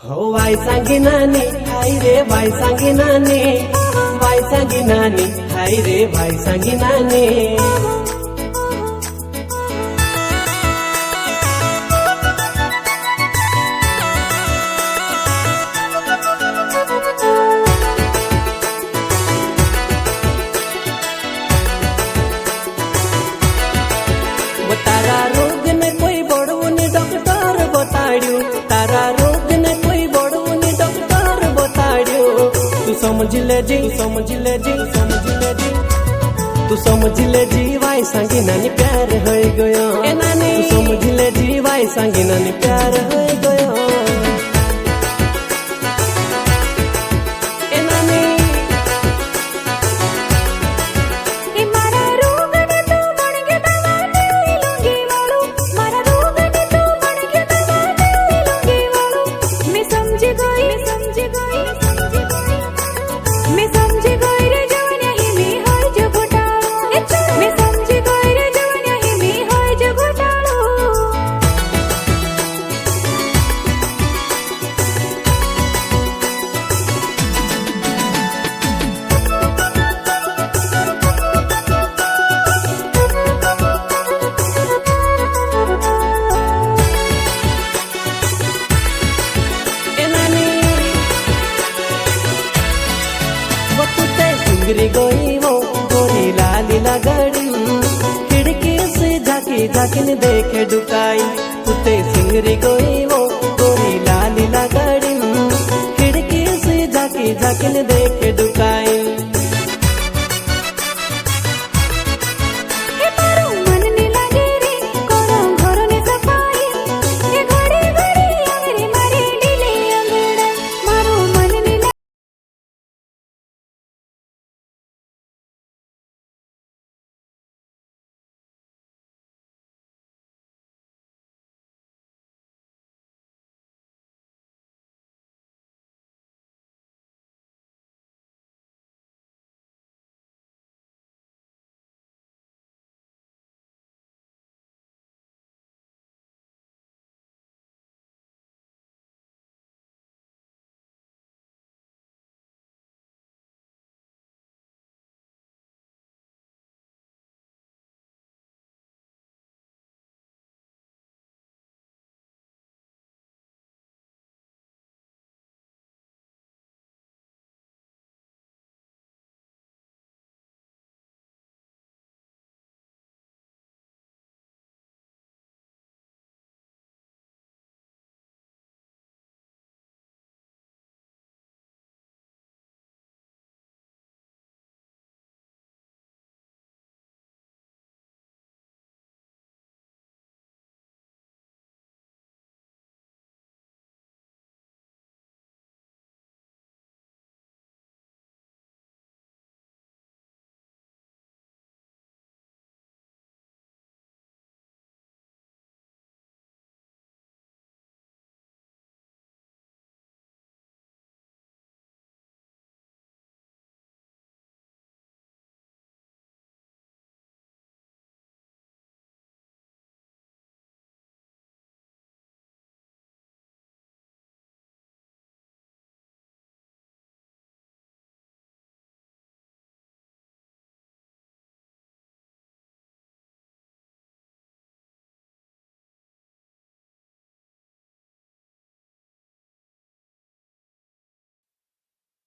हो वाई सांगी नानी हाय रे वाई सांगी नानी, वाई सांगी नानी हाय रे वाई सांगी नानी। तारा रोग ने कोई बड़वनी डॉक्टर बताड्यो, तारा रोग ने कोई बड़वनी डॉक्टर बताड्यो। तू समझ ले जी, समझ ले जी, समझ ले जी, तू समझ ले जी वाई सांगी नानी प्यार हो गयो। ए नानी तू समझ ले जी वाई सांगी नानी प्यार हो गयो। सिंगरी गोई वो गोरी लाली लगड़ी, खिड़की से झाकी झाकी ने देखे डुकाई। कुत्ते सिंगरी गोई वो